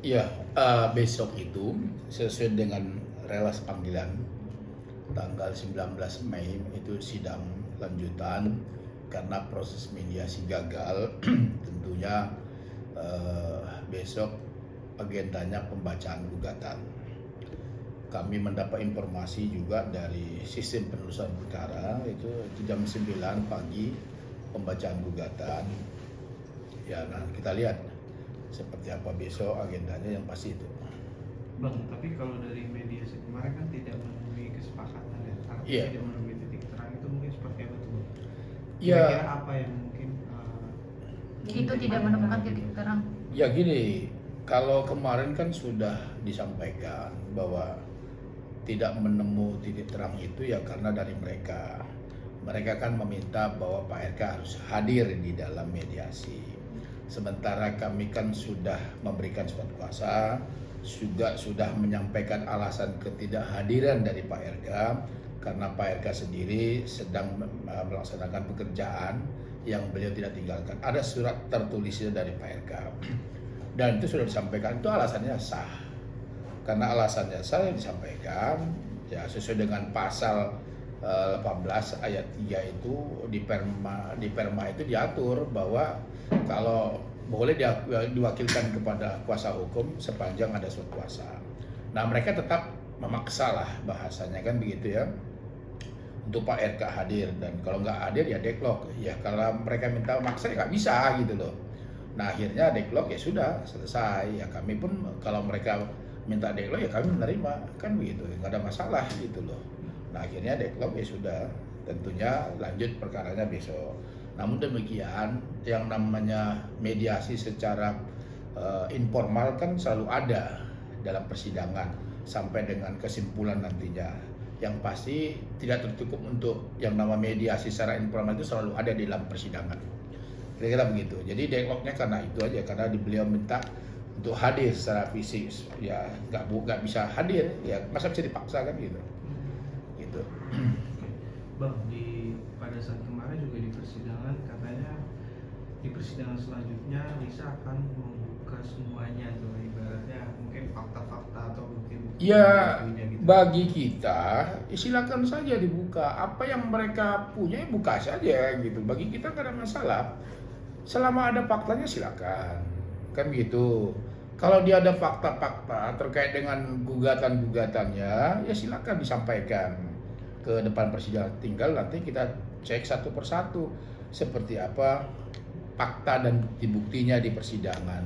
Ya, besok itu sesuai dengan relas panggilan tanggal 19 Mei itu sidang lanjutan karena proses mediasi gagal. Tentunya besok agendanya pembacaan gugatan. Kami mendapat informasi juga dari sistem penelusuran perkara itu jam 9 pagi pembacaan gugatan. Ya, nah kita lihat seperti apa besok agendanya, yang pasti itu. Bang, tapi kalau dari mediasi kemarin kan tidak menemui kesepakatan ya, artinya Iya. tidak menemui titik terang, itu mungkin seperti apa tuh Bang? Ya, Kira-kira apa yang mungkin Itu tidak menemukan titik terang. ya gini, kalau kemarin kan sudah disampaikan bahwa tidak menemu titik terang itu ya karena dari mereka. Mereka kan meminta bahwa Pak RK harus hadir di dalam mediasi. Sementara kami kan sudah memberikan surat kuasa, juga sudah menyampaikan alasan ketidakhadiran dari Pak RK karena Pak RK sendiri sedang melaksanakan pekerjaan yang beliau tidak tinggalkan. Ada surat tertulisnya dari Pak RK dan itu sudah disampaikan, itu alasannya sah. Karena alasannya sah yang disampaikan ya sesuai dengan pasal 18 ayat 3 itu di perma itu diatur bahwa kalau boleh diwakilkan kepada kuasa hukum sepanjang ada surat kuasa. Nah mereka tetap memaksa lah bahasanya kan begitu ya, untuk Pak RK hadir, dan kalau nggak hadir ya deadlock. Ya kalau mereka minta maksa ya nggak bisa gitu loh. Nah akhirnya deadlock ya sudah selesai. Ya kami pun kalau mereka minta deadlock ya kami menerima kan begitu, nggak ada masalah gitu loh. Nah akhirnya deadlock ya sudah, tentunya lanjut perkaranya besok. Namun demikian yang namanya mediasi secara informal kan selalu ada dalam persidangan sampai dengan kesimpulan nantinya. Yang pasti tidak tercukup untuk yang nama mediasi secara informal itu selalu ada di dalam persidangan. Kira-kira begitu. Jadi deadlocknya karena itu aja, karena beliau minta untuk hadir secara fisik, ya nggak bisa hadir, ya masa bisa dipaksa kan gitu. Gitu. Bang, pada saat kemarin juga di persidangan katanya di persidangan selanjutnya Lisa akan membuka semuanya tuh, ibaratnya mungkin fakta-fakta atau bukti-bukti Ya gitu. bagi kita ya silakan saja dibuka, apa yang mereka punya ya buka saja gitu. Bagi kita nggak ada masalah, selama ada faktanya silakan kan gitu. Kalau dia ada fakta-fakta terkait dengan gugatan-gugatannya ya silakan disampaikan ke depan persidangan. Tinggal nanti kita cek satu persatu seperti apa fakta dan bukti-buktinya di persidangan.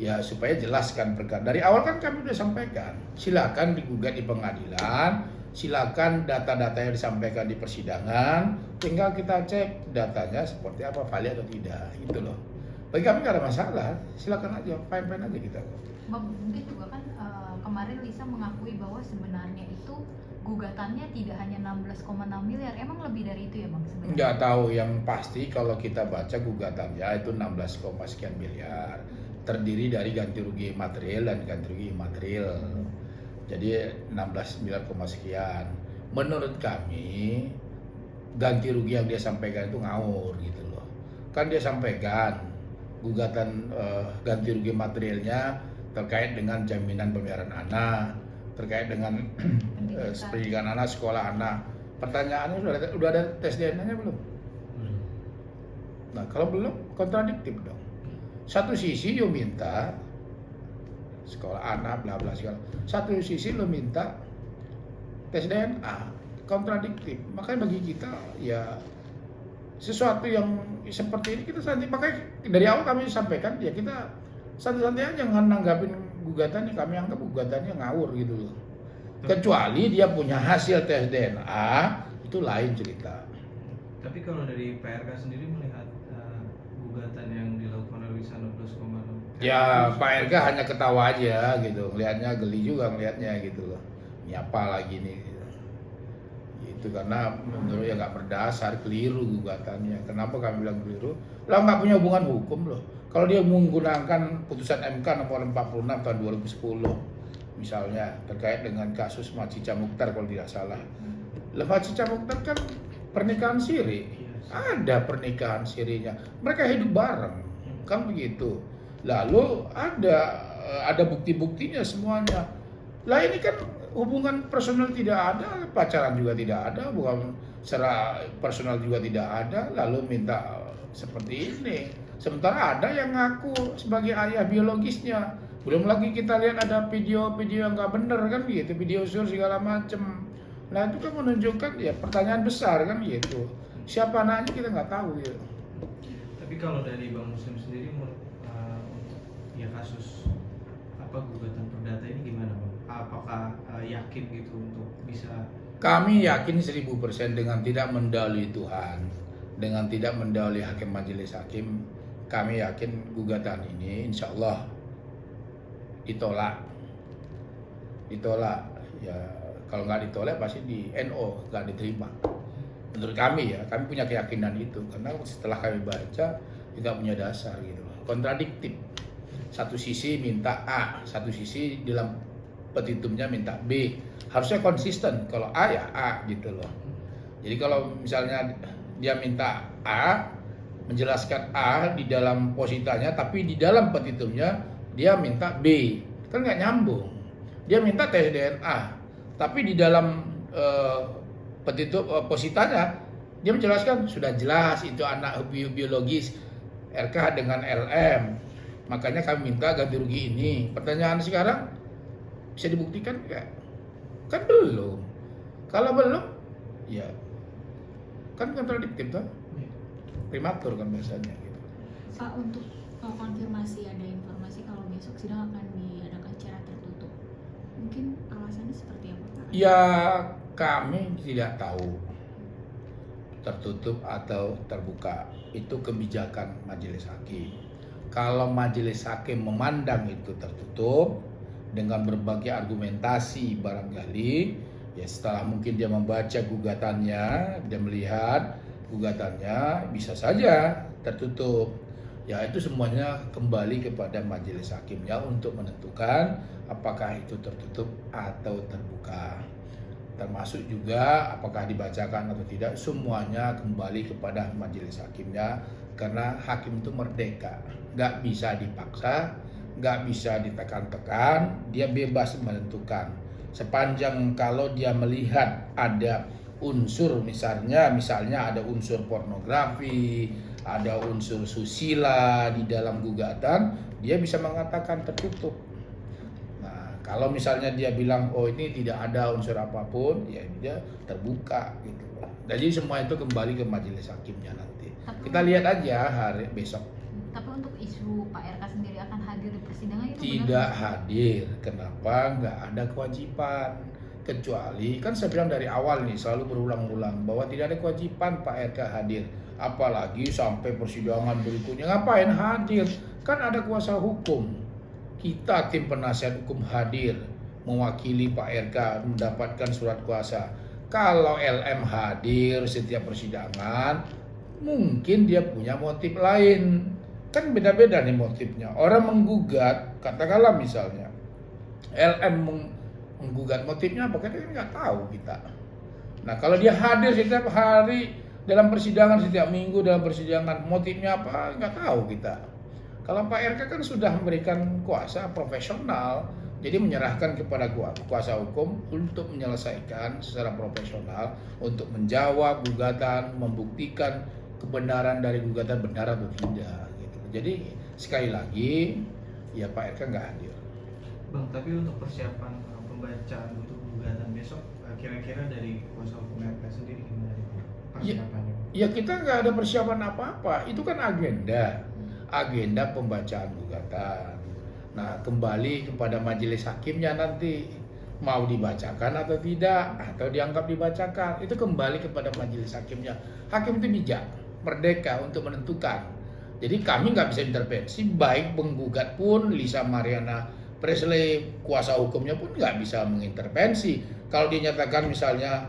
Ya supaya jelaskan perkara. Dari awal kan kami sudah sampaikan, silakan digugat di pengadilan, silakan data-data yang disampaikan di persidangan, tinggal kita cek datanya seperti apa, valid atau tidak, gitu loh. Bagi kami nggak ada masalah, silakan aja, fine-fine aja kita. Bang, mungkin juga kan kemarin Lisa mengakui bahwa sebenarnya itu gugatannya tidak hanya 16,6 miliar, emang lebih dari itu ya Bang sebenarnya? Nggak tahu, yang pasti kalau kita baca gugatannya itu 16, sekian miliar. Terdiri dari ganti rugi material dan ganti rugi imaterial. Jadi 16 miliar sekian. Menurut kami ganti rugi yang dia sampaikan itu ngawur gitu loh. Kan dia sampaikan gugatan ganti rugi materialnya terkait dengan jaminan pemeliharaan anak, terkait dengan pendidikan anak, sekolah anak. Pertanyaannya udah ada tes DNA-nya belum? Nah kalau belum kontradiktif dong. Satu sisi lo minta sekolah anak bla bla segala, satu sisi lo minta tes DNA, kontradiktif. Makanya bagi kita ya sesuatu yang seperti ini kita santai, makanya dari awal kami sampaikan ya kita santai-santai aja nanggapin gugatannya. Kami anggap gugatannya ngawur gitu loh. Kecuali dia punya hasil tes DNA, itu lain cerita. Tapi kalau dari PRK sendiri melihat gugatan yang dilakukan oleh Lisa 16,6, Ya Pak RK hanya ketawa aja gitu, ngelihatnya geli juga ngelihatnya gitu loh. Ini apa lagi nih? Gitu. Itu karena menurut ya nggak berdasar, keliru gugatannya. Kenapa kami bilang keliru? Lah nggak punya hubungan hukum loh. Kalau dia menggunakan putusan MK nomor 46 tahun 2010 misalnya terkait dengan kasus Macica Mukhtar kalau tidak salah. Lah Macica Mukhtar kan pernikahan siri. Ada pernikahan sirinya. Mereka hidup bareng. Kan begitu. Lalu ada ada bukti-buktinya semuanya. Lah ini kan hubungan personal tidak ada, pacaran juga tidak ada, bukan secara personal juga tidak ada, lalu minta seperti ini. Sementara ada yang ngaku sebagai ayah biologisnya. Belum lagi kita lihat ada video-video yang nggak bener kan gitu, video sur segala macem. Nah itu kan menunjukkan ya pertanyaan besar kan gitu. Siapa anaknya kita nggak tahu gitu. Tapi kalau dari Bang Muslim sendiri untuk ya kasus gugatan perdata ini gimana Bang? Apakah yakin gitu untuk bisa? Kami yakin 1000% dengan tidak mendahului Tuhan, dengan tidak mendahului hakim majelis hakim, kami yakin gugatan ini insya Allah ditolak. Ya kalau nggak ditolak pasti di NO, nggak diterima. Menurut kami ya, kami punya keyakinan itu karena setelah kami baca tidak punya dasar gitu loh, kontradiktif. Satu sisi minta A, satu sisi dalam petitumnya minta B. Harusnya konsisten, kalau A ya A gitu loh. Jadi kalau misalnya dia minta A, menjelaskan A di dalam positanya, tapi di dalam petitumnya dia minta B, kan nggak nyambung. Dia minta tes DNA, tapi di dalam petitum positanya dia menjelaskan sudah jelas itu anak biologis RK dengan LM. Makanya kami minta ganti rugi ini. Pertanyaan sekarang bisa dibuktikan nggak? Kan belum. Kalau belum, ya kan kontradiktif kan? Prematur kan biasanya gitu. Pak, untuk konfirmasi ada informasi kalau besok sidang akan diadakan secara tertutup. Mungkin alasannya seperti apa Pak? Ya kami tidak tahu tertutup atau terbuka. Itu kebijakan majelis hakim. Kalau majelis hakim memandang itu tertutup dengan berbagai argumentasi barangkali, ya setelah mungkin dia membaca gugatannya, dia melihat gugatannya bisa saja tertutup. Ya itu semuanya kembali kepada majelis hakimnya untuk menentukan apakah itu tertutup atau terbuka. Termasuk juga apakah dibacakan atau tidak, semuanya kembali kepada majelis hakimnya. Karena hakim itu merdeka, nggak bisa dipaksa, nggak bisa ditekan-tekan, dia bebas menentukan. Sepanjang kalau dia melihat ada unsur misalnya ada unsur pornografi, ada unsur susila di dalam gugatan, dia bisa mengatakan tertutup. Nah, kalau misalnya dia bilang oh ini tidak ada unsur apapun, ya dia terbuka gitu. Jadi semua itu kembali ke majelis hakimnya nanti. Kita lihat aja hari besok. Tapi untuk isu Pak RK sendiri akan hadir di persidangan itu Tidak benar? hadir. Kenapa? Nggak ada kewajiban. Kecuali, kan saya bilang dari awal nih, selalu berulang-ulang bahwa tidak ada kewajiban Pak RK hadir. Apalagi sampai persidangan berikutnya, ngapain hadir? Kan ada kuasa hukum. Kita tim penasihat hukum hadir, mewakili Pak RK mendapatkan surat kuasa. Kalau LM hadir setiap persidangan, mungkin dia punya motif lain. Kan beda-beda nih motifnya. Orang menggugat, katakanlah misalnya LM menggugat, motifnya apa? Kita nggak tahu kita. Nah kalau dia hadir setiap hari dalam persidangan, setiap minggu dalam persidangan, motifnya apa? Nggak tahu kita. Kalau Pak RK kan sudah memberikan kuasa profesional, jadi menyerahkan kepada kuasa hukum untuk menyelesaikan secara profesional, untuk menjawab gugatan, membuktikan kebenaran dari gugatan benar atau tidak. Gitu. Jadi sekali lagi, ya Pak RK nggak hadir. Bang, tapi untuk persiapan pembacaan untuk gugatan besok, kira-kira dari kuasa hukum RK sendiri gimana persiapannya? Ya kita nggak ada persiapan apa-apa, itu kan agenda pembacaan gugatan. Nah kembali kepada majelis hakimnya nanti mau dibacakan atau tidak, atau dianggap dibacakan, itu kembali kepada majelis hakimnya. Hakim itu bijak, merdeka untuk menentukan. Jadi kami nggak bisa intervensi, baik penggugat pun Lisa Mariana Presley, kuasa hukumnya pun nggak bisa mengintervensi. Kalau dinyatakan misalnya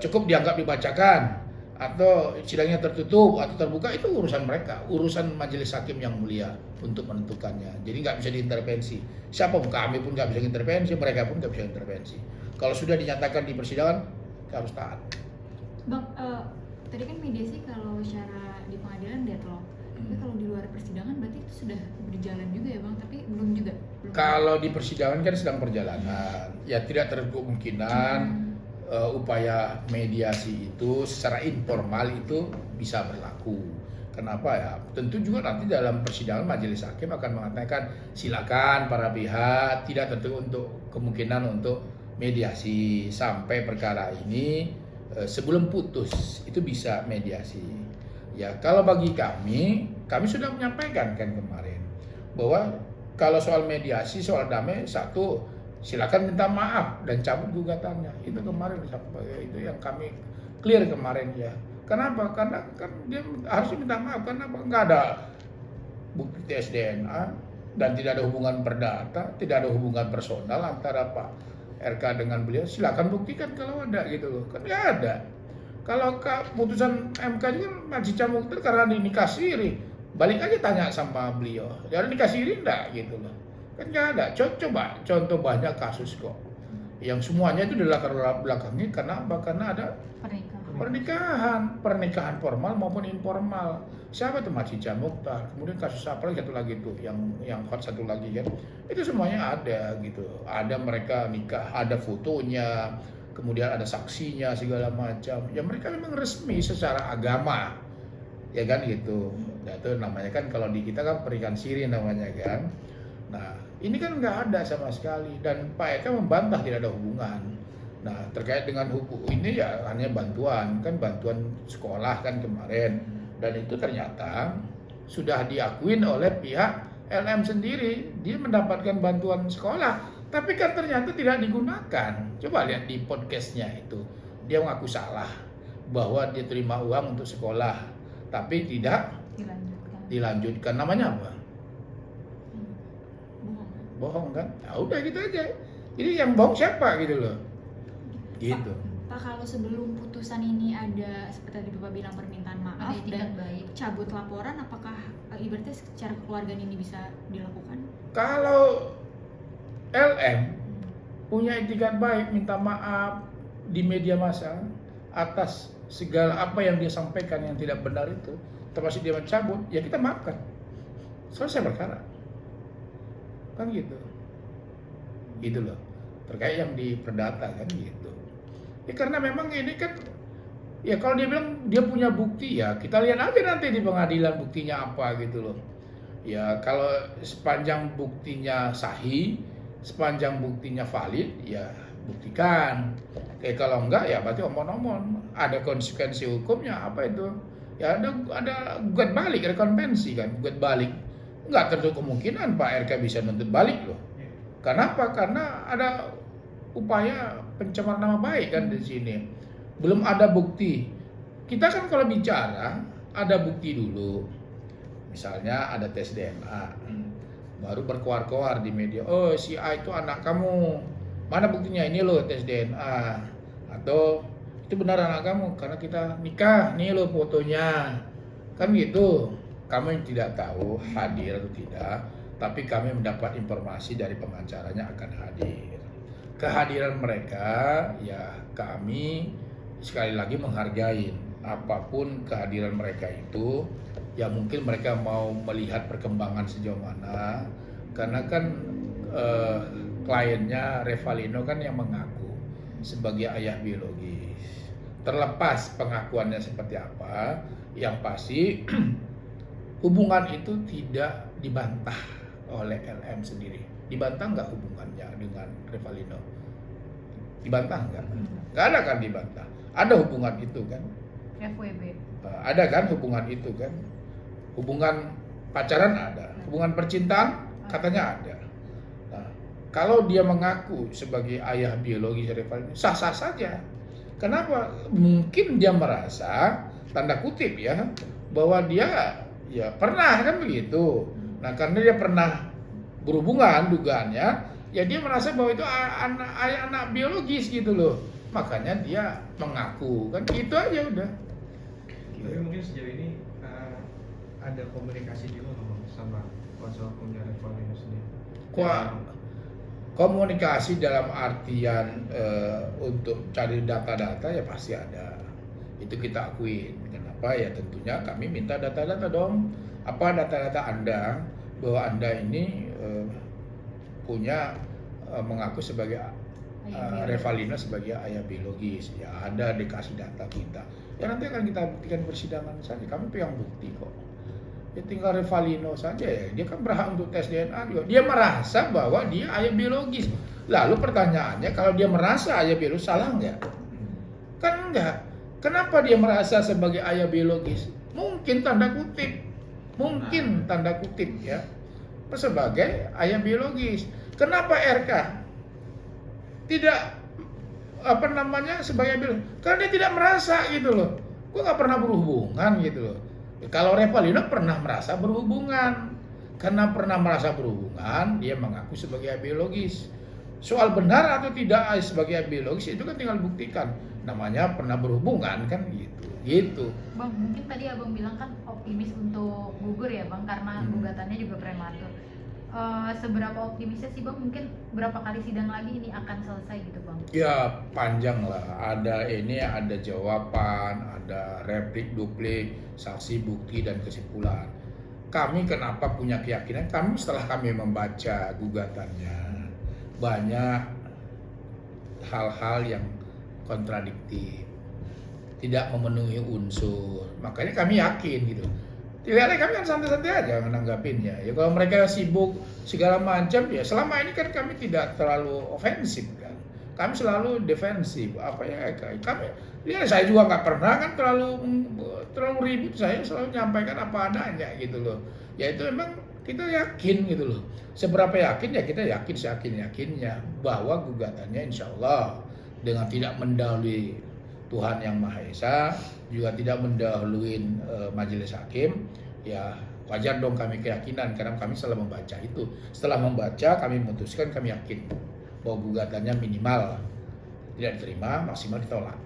cukup dianggap dibacakan, atau sidangnya tertutup atau terbuka, itu urusan mereka, urusan majelis hakim yang mulia untuk menentukannya. Jadi nggak bisa diintervensi. Siapa pun, kami pun nggak bisa intervensi, mereka pun nggak bisa intervensi. Kalau sudah dinyatakan di persidangan, kita harus taat. Bang, tadi kan mediasi kalau secara di pengadilan deadlock. Tapi kalau di luar persidangan berarti itu sudah berjalan juga ya Bang, tapi belum juga. Belum. Kalau di persidangan kan sedang perjalanan, ya tidak tertutup kemungkinan upaya mediasi itu secara informal itu bisa berlaku. Kenapa ya? Tentu juga nanti dalam persidangan majelis hakim akan mengatakan silakan para pihak tidak tertutup untuk kemungkinan untuk mediasi sampai perkara ini sebelum putus itu bisa mediasi. Ya kalau bagi kami sudah menyampaikan kan kemarin bahwa kalau soal mediasi, soal damai, satu silakan minta maaf dan cabut gugatannya. Itu kemarin itu yang kami clear kemarin ya. Kenapa? Karena kan dia harus minta maaf karena nggak ada bukti tes DNA dan tidak ada hubungan perdata, tidak ada hubungan personal antara Pak RK dengan beliau. Silakan buktikan kalau ada gitu loh. Kan nggak ada. Kalau putusan MK juga masih camuk karena nikah siri. Balik aja tanya sama beliau. Ada nikah siri enggak gitu loh. Kan nggak ada. Coba contoh banyak kasus kok. Yang semuanya itu dilatar belakangnya karena apa? Karena ada pernikahan formal maupun informal. Siapa tuh Cica Mukhtar, kemudian kasus apa lagi satu lagi tuh yang hot satu lagi kan. Itu semuanya ada gitu. Ada mereka nikah, ada fotonya, kemudian ada saksinya segala macam. Ya mereka memang resmi secara agama. Ya kan gitu. Nah, itu namanya kan kalau di kita kan pernikahan siri namanya kan. Nah, ini kan nggak ada sama sekali dan Pak Eka membantah tidak ada hubungan. Nah, terkait dengan hukum ini ya hanya bantuan sekolah kan kemarin dan itu ternyata sudah diakuin oleh pihak LM sendiri, dia mendapatkan bantuan sekolah, tapi kan ternyata tidak digunakan. Coba lihat di podcastnya itu, dia mengaku salah bahwa dia terima uang untuk sekolah, tapi tidak dilanjutkan. Namanya apa? Bohong kan? Nah, udah gitu aja. Jadi yang bohong siapa gitu loh? Gitu. Pak, kalau sebelum putusan ini ada seperti tadi Bapak bilang permintaan maaf dan cabut laporan, apakah ibaratnya secara kekeluargaan ini bisa dilakukan? Kalau LM punya etikat baik, minta maaf di media massa atas segala apa yang dia sampaikan yang tidak benar itu, termasuk dia mencabut, ya kita maafkan. Selesai perkara. Kan gitu. Gitu loh. Terkait yang di perdata kan gitu. Ya karena memang ini kan, ya kalau dia bilang dia punya bukti ya kita lihat aja nanti di pengadilan buktinya apa gitu loh. Ya kalau sepanjang buktinya sahih, sepanjang buktinya valid ya buktikan. Kalau enggak ya berarti omong-omong. Ada konsekuensi hukumnya apa itu? Ya ada gugat balik, ada konvensi kan, gugat balik. Enggak tertutup kemungkinan Pak RK bisa nuntut balik loh. Kenapa? Karena ada upaya pencemaran nama baik kan di sini. Belum ada bukti. Kita kan kalau bicara ada bukti dulu. Misalnya ada tes DNA. Baru berkoar-koar di media. Oh, si A itu anak kamu. Mana buktinya? Ini loh tes DNA. Atau itu benar anak kamu karena kita nikah. Nih loh fotonya. Kan gitu. Kami tidak tahu hadir atau tidak, tapi kami mendapat informasi dari pengacaranya akan hadir. Kehadiran mereka ya kami sekali lagi menghargai apapun kehadiran mereka itu. Ya mungkin mereka mau melihat perkembangan sejauh mana, karena kan kliennya Revalino kan yang mengaku sebagai ayah biologis. Terlepas pengakuannya seperti apa, yang pasti hubungan itu tidak dibantah oleh LM sendiri. Dibantah nggak hubungannya dengan Revalino? Dibantah nggak? Nggak ada kan dibantah. Ada hubungan itu kan? FWB. Ada kan hubungan itu kan? Hubungan pacaran ada, hubungan percintaan katanya ada. Nah, kalau dia mengaku sebagai ayah biologis Revalino, sah-sah saja. Kenapa? Mungkin dia merasa, tanda kutip ya, bahwa dia ya pernah kan begitu. Nah, karena dia pernah berhubungan dugaannya, ya dia merasa bahwa itu anak biologis gitu loh. Makanya dia mengaku, kan itu aja udah. Tapi mungkin sejauh ini ada komunikasi juga nggak sama kuasa hukumnya Revalino sendiri? Komunikasi dalam artian untuk cari data-data ya pasti ada. Itu kita akuin. Kenapa? Ya tentunya kami minta data-data dong. Apa data-data Anda bahwa Anda ini punya mengaku sebagai Revalina sebagai ayah biologis? Ya ada, dikasih data kita. Ya nanti akan kita buktikan persidangan saja. Kami pegang bukti kok. Ya tinggal Revalino saja ya. Dia kan berhak untuk tes DNA juga. Dia merasa bahwa dia ayah biologis. Lalu pertanyaannya, kalau dia merasa ayah biologis, salah nggak? Kan enggak. Kenapa dia merasa sebagai ayah biologis? Mungkin tanda kutip. Mungkin tanda kutip ya. Sebagai ayah biologis. Kenapa RK tidak sebagai biologis? Karena dia tidak merasa gitu loh. Gue nggak pernah berhubungan gitu loh. Kalau Revalina pernah merasa berhubungan. Karena pernah merasa berhubungan, dia mengaku sebagai ayah biologis. Soal benar atau tidak sebagai ayah biologis itu kan tinggal buktikan. Namanya pernah berhubungan kan gitu. Gitu. Bang, mungkin tadi abang bilang kan optimis untuk gugur ya bang, karena gugatannya juga prematur. Seberapa optimisnya sih bang? Mungkin berapa kali sidang lagi ini akan selesai gitu bang? Ya panjang lah. Ada jawaban, ada replik, duplik, saksi, bukti dan kesimpulan. Kami kenapa punya keyakinan? Kami setelah kami membaca gugatannya banyak hal-hal yang kontradiktif, tidak memenuhi unsur. Makanya kami yakin gitu. Tidak, kami kan santai-santai aja menanggapinnya. Ya kalau mereka sibuk segala macam, ya selama ini kan kami tidak terlalu ofensif kan. Kami selalu defensif. Saya juga nggak pernah kan terlalu ribut. Saya selalu menyampaikan apa adanya gitu loh. Ya itu memang kita yakin gitu loh. Seberapa yakin ya kita yakin seyakin-yakinnya bahwa gugatannya insya Allah dengan tidak mendahului Tuhan Yang Maha Esa, juga tidak mendahului majelis hakim, ya wajar dong kami keyakinan karena kami setelah membaca itu. Setelah membaca kami memutuskan, kami yakin bahwa gugatannya minimal tidak diterima, maksimal ditolak.